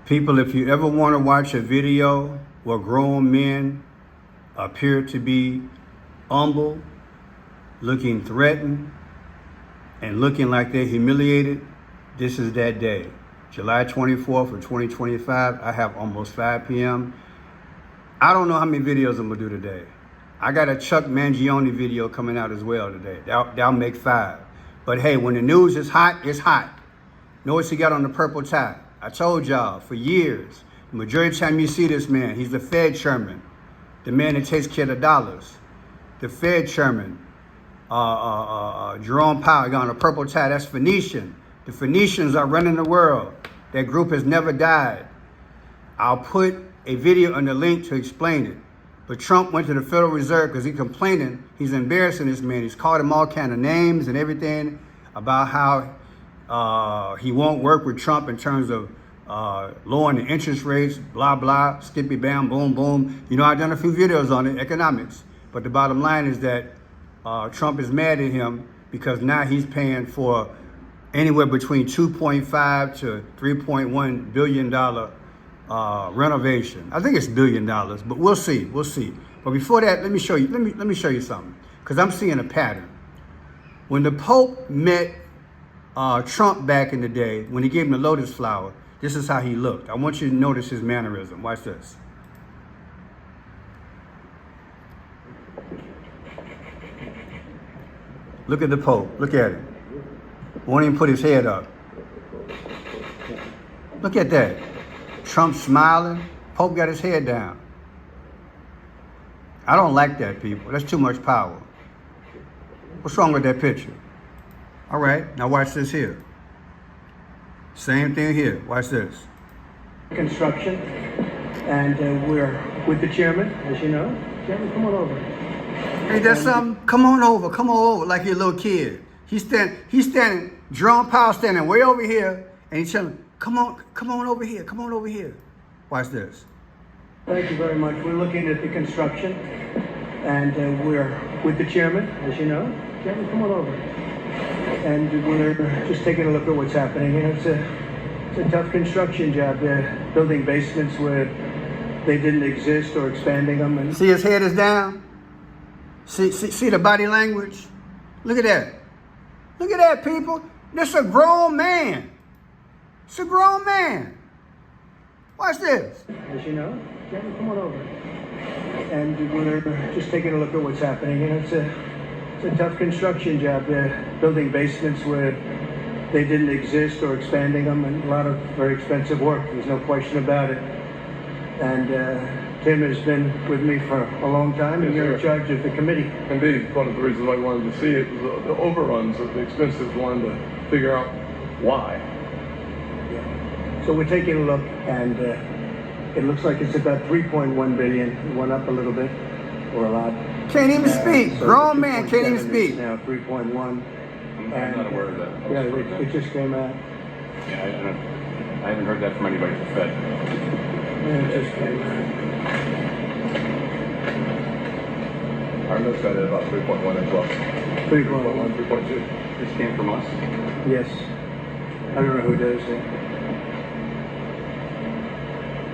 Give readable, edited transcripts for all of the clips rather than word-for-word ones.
People, if you ever want to watch a video where grown men appear to be humble, looking threatened, and looking like they're humiliated, this is that day. July 24th of 2025, I have almost 5 p.m. I don't know how many videos I'm going to do today. I got a Chuck Mangione video coming out as well today. That'll make 5. But hey, when the news is hot, it's hot. Notice he got on the purple tie. I told y'all for years, the majority of the time you see this man, he's the Fed chairman, the man that takes care of the dollars. The Fed chairman, Jerome Powell, got on a purple tie. That's Phoenician. The Phoenicians are running the world. That group has never died. I'll put a video on the link to explain it. But Trump went to the Federal Reserve because he's complaining. He's embarrassing this man. He's called him all kind of names and everything about how he won't work with Trump in terms of lowering the interest rates, blah, blah, skippy, bam, boom, boom. You know, I've done a few videos on it, economics. But the bottom line is that Trump is mad at him because now he's paying for anywhere between $2.5 to $3.1 billion renovation. I think it's $1 billion, but we'll see. But before that, let me show you. Let me show you something because I'm seeing a pattern. When the Pope met Trump back in the day, when he gave him the lotus flower, this is how he looked. I want you to notice his mannerism. Watch this. Look at the Pope. Look at him. Won't even put his head up. Look at that. Trump smiling. Pope got his head down. I don't like that, people. That's too much power. What's wrong with that picture? All right, now watch this here. Same thing here. Watch this. Construction, and we're with the chairman, as you know. Chairman, come on over. Hey, that's something. Come on over, like you're a little kid. He's standing. Jerome Powell standing way over here, and he's telling him, come on over here. Watch this. Thank you very much. We're looking at the construction, and we're with the chairman, as you know. Chairman, come on over. And we're just taking a look at what's happening. You know, it's a tough construction job. They're building basements where they didn't exist or expanding them. And see his head is down. See the body language. Look at that. Look at that, people. This is a grown man. It's a grown man. Watch this. As you know, Chairman, come on over. And we're just taking a look at what's happening. You know, it's a tough construction job. They're building basements where they didn't exist or expanding them, and a lot of very expensive work. There's no question about it. And Tim has been with me for a long time, and you're in charge of the committee. Indeed. One of the reasons I wanted to see it was the overruns of the expenses. Wanted to figure out why. Yeah. So we're taking a look, and it looks like it's about 3.1 billion. It went up a little bit, or a lot. Can't even speak. So grown man can't even speak. Now 3.1. I'm not aware of that. Yeah, it just came out. Yeah, I haven't heard that from anybody at the Fed. Yeah, it just came out. Our notes got it about 3.1 as well. 3.1. 3.2. This came from us? Yes. I don't know who does it.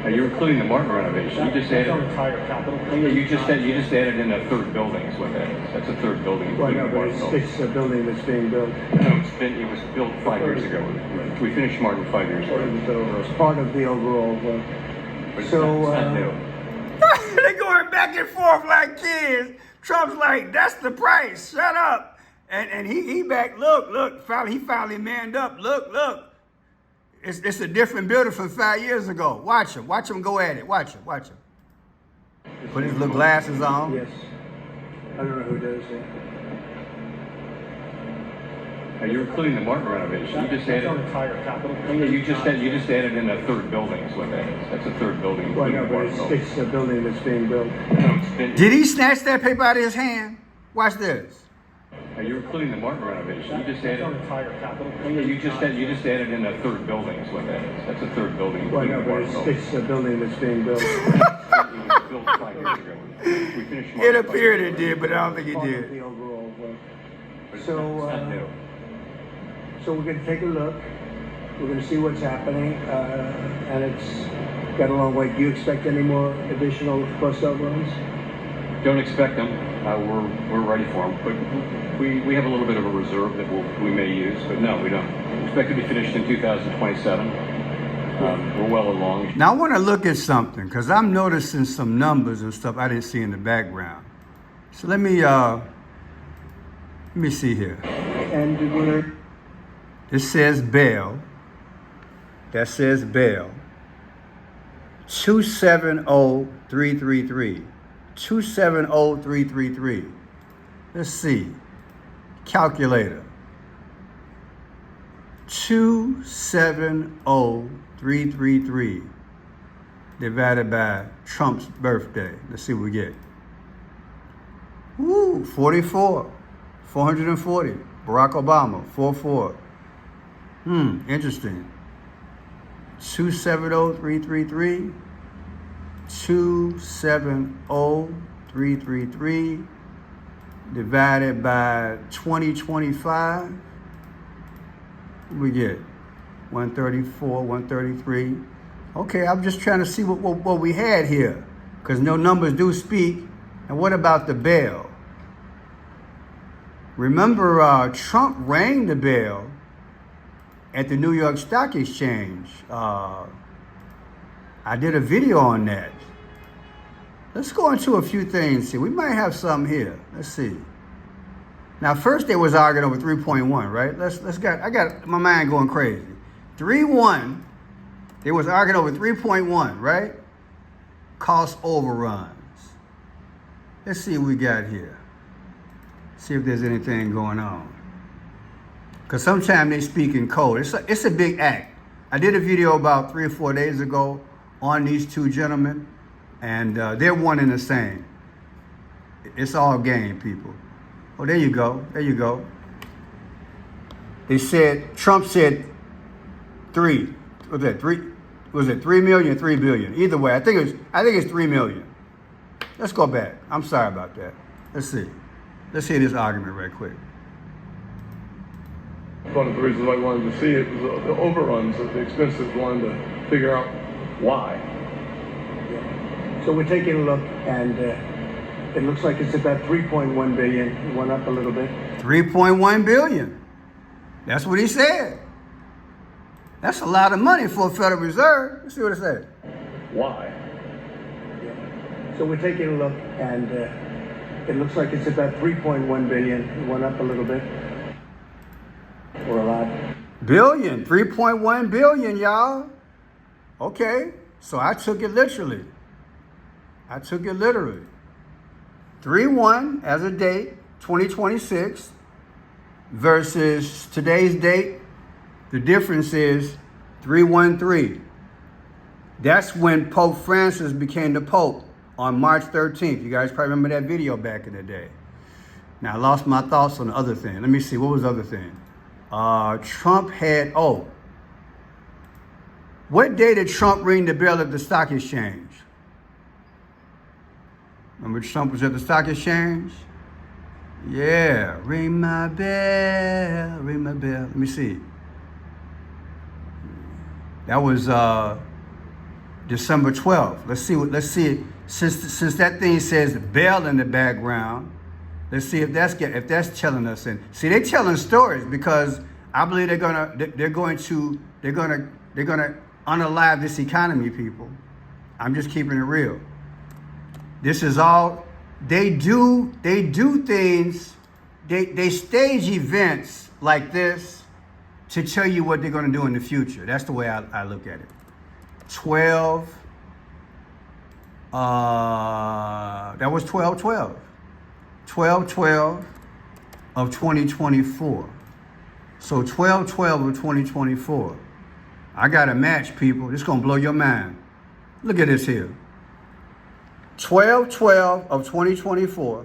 You're including the Martin renovation. You just added entire capital. Yeah, you just added in a third building is what that is. That's a third building. Well, including no, the but Martin building. it's a building that's being built. No, it was built 5 years ago. We finished Martin 5 years ago. It's part of the overall work. But it's So, not new. They're going back and forth like kids. Trump's like, that's the price. Shut up. And he back, look, he finally manned up. Look. It's a different building from 5 years ago. Watch him go at it. Watch him. Put his little glasses on. Yes. I don't know who does it. You're including the Martin renovation. You just added entire capital. Yeah, you just added in a third building is what that is. That's a third building. Well, including no, the but Martin building. it's a building that's being built. Did he snatch that paper out of his hand? Watch this. You're including the Martin renovation. You just added entire capital. Yeah, you just added in a third building is what that is. That's a third building. Well, including no, the but Martin building. it's a building that's being built. It was built 5 years ago. We finished Martin. It appeared it did, but I don't think it Part of did. the overall work. But it's So, not new. So we're going to take a look. We're going to see what's happening. and it's got a long way. Do you expect any more additional bust overruns? Don't expect them. We're ready for them, but we have a little bit of a reserve that we may use, but no, we don't. We expect to be finished in 2027. We're well along. Now I want to look at something because I'm noticing some numbers and stuff I didn't see in the background. So let me see here. And we're This says bail. That says bail. 270333. 270333. Let's see. Calculator. 270333 divided by Trump's birthday. Let's see what we get. Woo, 44. 440. Barack Obama, 44. Interesting. 270333. 270333 divided by 2025. We get 134, 133. Okay, I'm just trying to see what we had here, because no numbers do speak. And what about the bail? Remember, Trump rang the bell at the New York Stock Exchange. I did a video on that. Let's go into a few things here. We might have something here. Let's see. Now, first they was arguing over 3.1, right? I got my mind going crazy. 3.1, they was arguing over 3.1, right? Cost overruns. Let's see what we got here. See if there's anything going on. Because sometimes they speak in code. It's a big act. I did a video about 3 or 4 days ago on these two gentlemen, and they're one and the same. It's all game, people. Oh, there you go. There you go. They said, Trump said 3. Was that 3? Was it 3 million, 3 billion? Either way, I think it's 3 million. Let's go back. I'm sorry about that. Let's see. Let's hear this argument right quick. One of the reasons I wanted to see it was the overruns of the expenses, wanted to figure out why. So we're taking a look, and it looks like it's about 3.1 billion. It went up a little bit. 3.1 billion. That's what he said. That's a lot of money for a Federal Reserve. Let's see what it said. Why? So we're taking a look, and it looks like it's about 3.1 billion. It went up a little bit. Or a lot. Billion. 3.1 billion, y'all. Okay. So I took it literally. 3/1 as a date, 2026, versus today's date. The difference is 3/13. That's when Pope Francis became the Pope on March 13th. You guys probably remember that video back in the day. Now I lost my thoughts on the other thing. Let me see. What was the other thing? Trump had, what day did Trump ring the bell at the stock exchange? Remember Trump was at the stock exchange? Yeah, ring my bell, ring my bell. Let me see. That was December 12th. Let's see. Since that thing says bell in the background, let's see if that's telling us. And see, they're telling stories because I believe they're gonna unalive this economy, people. I'm just keeping it real. This is all they do things. They stage events like this to tell you what they're gonna do in the future. That's the way I look at it. 12. That was 12/12. 12/12 of 2024. So 12/12 of 2024. I got a match, people. It's gonna blow your mind. Look at this here. 12/12 of 2024.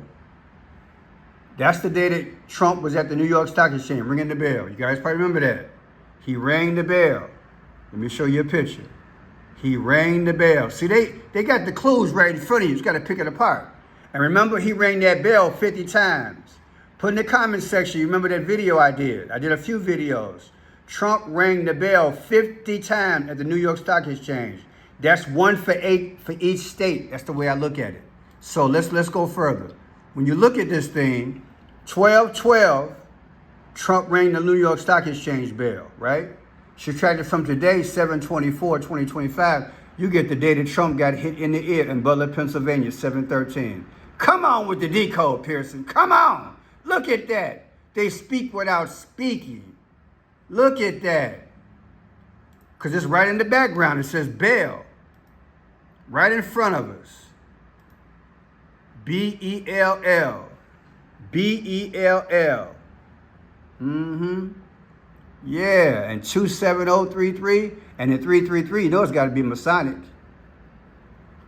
That's the day that Trump was at the New York Stock Exchange ringing the bell. You guys probably remember that. He rang the bell. Let me show you a picture. He rang the bell. See, they got the clues right in front of you. You just got to pick it apart. And remember, he rang that bell 50 times. Put in the comment section, you remember that video I did. I did a few videos Trump rang the bell 50 times at the New York Stock Exchange. That's 1 for 8 for each state. That's the way I look at it. So let's go further. When you look at this thing, 12/12, Trump rang the New York Stock Exchange bell, right? Subtracted from today, 7/24/2025, you get the day that Trump got hit in the ear in Butler, Pennsylvania, 7/13. Come on with the decode, Pearson. Come on. Look at that. They speak without speaking. Look at that. Because it's right in the background. It says bell. Right in front of us. B-E-L-L. B-E-L-L. Yeah, and 27033 and the 333, you know it's got to be Masonic.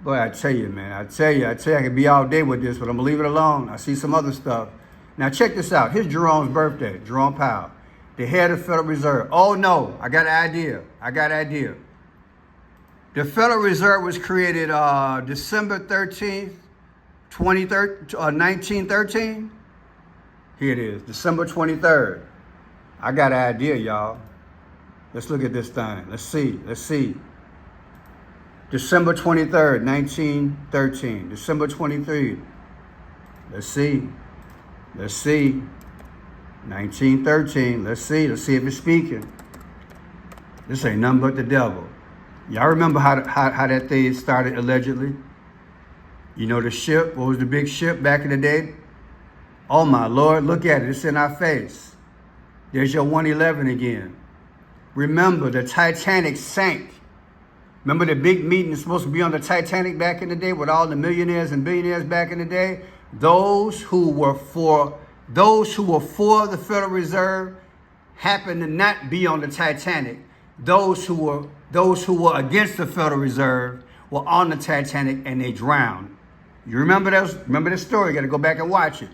Boy, I tell you, man, I tell you, I could be all day with this, but I'm going to leave it alone. I see some other stuff. Now, check this out. Here's Jerome's birthday, Jerome Powell, the head of the Federal Reserve. Oh, no, I got an idea. The Federal Reserve was created December 13th, 1913. Here it is, December 23rd. I got an idea, y'all. Let's look at this thing. Let's see. December 23rd, 1913. December 23rd. Let's see. 1913. Let's see if it's speaking. This ain't nothing but the devil. Y'all remember how that thing started allegedly? You know the ship? What was the big ship back in the day? Oh my Lord, look at it. It's in our face. There's your 111 again. Remember, the Titanic sank. Remember the big meeting that's supposed to be on the Titanic back in the day with all the millionaires and billionaires back in the day? Those who were for the Federal Reserve happened to not be on the Titanic. Those who were against the Federal Reserve were on the Titanic and they drowned. You remember those? Remember this story? You got to go back and watch it.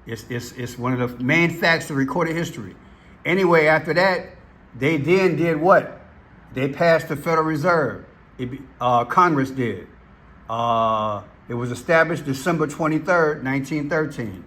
It's one of the main facts of recorded history. Anyway, after that, they then did what? They passed the Federal Reserve. Congress did. It was established December 23rd, 1913.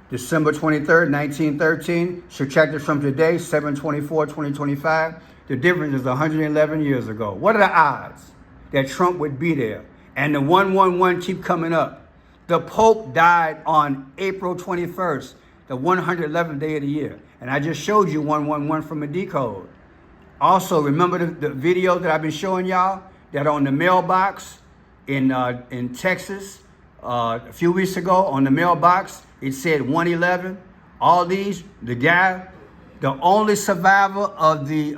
December 23rd, 1913, subtracted from today, 7/24/2025. The difference is 111 years ago. What are the odds that Trump would be there? And the 111 keep coming up. The Pope died on April 21st, the 111th day of the year. And I just showed you 111 from a decode. Also, remember the video that I've been showing y'all that on the mailbox in Texas a few weeks ago on the mailbox, it said 111. All these, the guy, the only survivor of the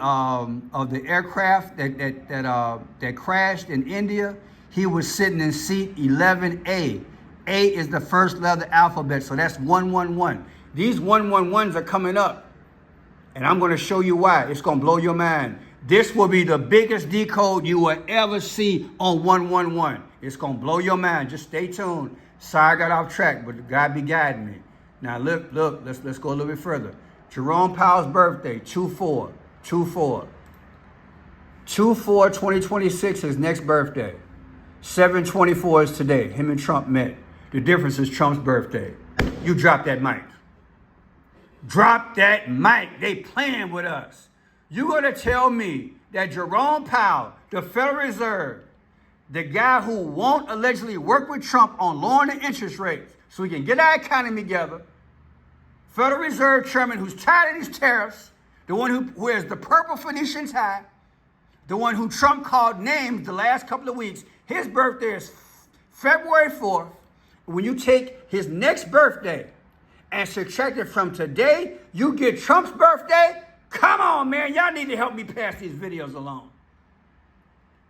aircraft that crashed in India, he was sitting in seat 11A. A is the first letter of the alphabet, so that's 111. These 111s are coming up, and I'm going to show you why. It's going to blow your mind. This will be the biggest decode you will ever see on 111. It's going to blow your mind. Just stay tuned. Sorry I got off track, but God be guiding me. Now look, let's go a little bit further. Jerome Powell's birthday, 2/4/2026, his next birthday. 7/24 is today. Him and Trump met. The difference is Trump's birthday. You drop that mic. Drop that mic. They playing with us. You gonna tell me that Jerome Powell, the Federal Reserve, the guy who won't allegedly work with Trump on lowering the interest rates so we can get our economy together, Federal Reserve Chairman who's tired of these tariffs, the one who wears the purple Phoenician tie, the one who Trump called names the last couple of weeks, his birthday is February 4th. When you take his next birthday and subtract it from today, you get Trump's birthday. Come on, man. Y'all need to help me pass these videos along.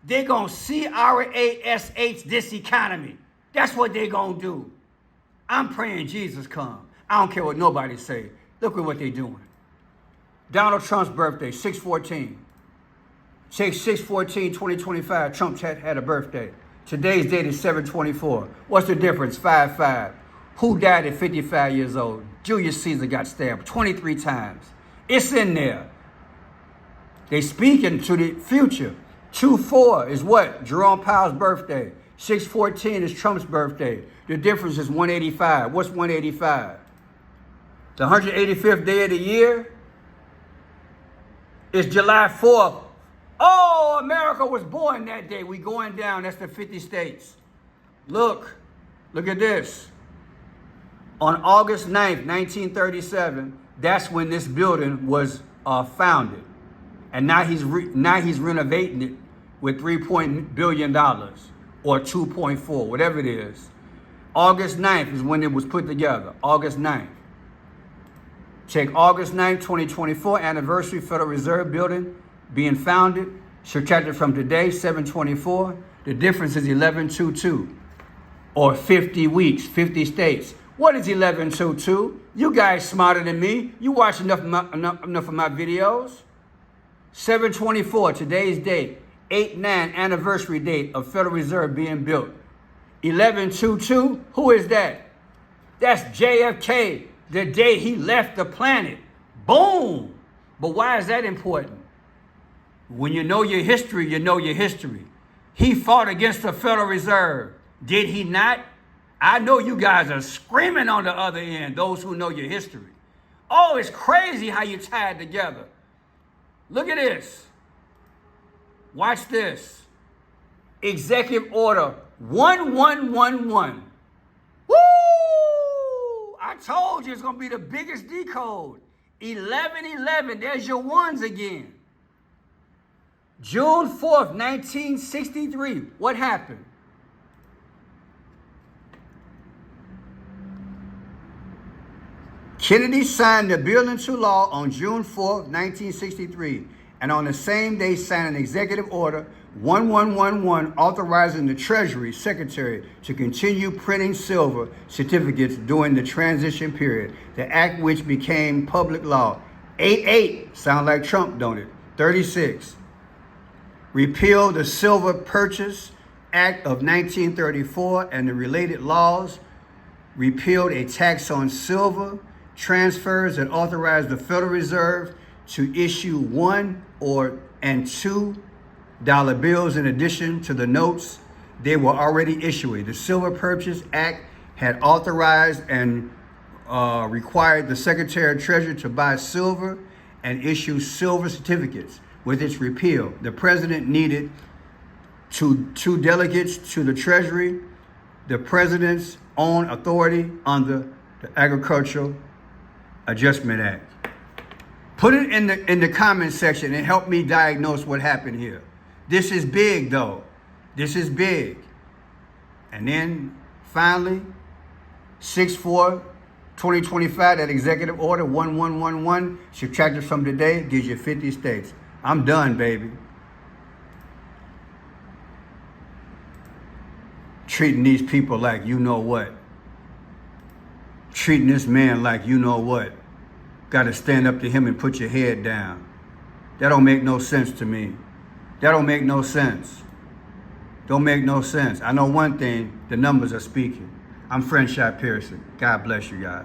They're going to CRASH this economy. That's what they're going to do. I'm praying Jesus come. I don't care what nobody say. Look at what they're doing. Donald Trump's birthday, 6/14. 6/14/2025, Trump had a birthday. Today's date is 7/24. What's the difference? 5/5. Who died at 55 years old? Julius Caesar got stabbed 23 times. It's in there. They speaking to the future. 2/4 is what? Jerome Powell's birthday. 6/14 is Trump's birthday. The difference is 185. What's 185? The 185th day of the year? It's July 4th. Oh, America was born that day. We going down. That's the 50 states. Look at this. On August 9th, 1937, that's when this building was founded. And now he's renovating it with $3 billion or 2.4, whatever it is. August 9th is when it was put together. August 9th. Check August 9th, 2024, anniversary, Federal Reserve Building being founded. Subtracted from today, 7/24. The difference is 11/22, or 50 weeks, 50 states. What is 11/22? You guys smarter than me. You watch enough of my videos. 7/24, today's date. 8/9, anniversary date of Federal Reserve being built. 11/22, who is that? That's JFK, the day he left the planet. Boom! But why is that important? When you know your history, you know your history. He fought against the Federal Reserve. Did he not? I know you guys are screaming on the other end, those who know your history. Oh, it's crazy how you tie it together. Look at this. Watch this. Executive Order 1111. Woo! I told you it's going to be the biggest decode. 1111. There's your ones again. June 4th, 1963. What happened? Kennedy signed the bill into law on June 4th, 1963, and on the same day signed an executive order 1111 authorizing the Treasury Secretary to continue printing silver certificates during the transition period, the act which became public law. 88, sound like Trump, don't it? 36. Repeal the Silver Purchase Act of 1934 and the related laws. Repealed a tax on silver transfers and authorized the Federal Reserve to issue $1 and $2 bills in addition to the notes they were already issuing. The Silver Purchase Act had authorized and required the Secretary of Treasury to buy silver and issue silver certificates. With its repeal, the president needed two delegates to the Treasury, the president's own authority under the Agricultural Adjustment Act. Put it in the comment section and help me diagnose what happened here. This is big, though. This is big. And then finally, 6/4/2025, that executive order 1111 subtracted from today gives you 50 states. I'm done, baby. Treating these people like you know what. Treating this man like you know what. Got to stand up to him and put your head down. That don't make no sense to me. That don't make no sense. Don't make no sense. I know one thing, the numbers are speaking. I'm Friendship Pearson. God bless you guys.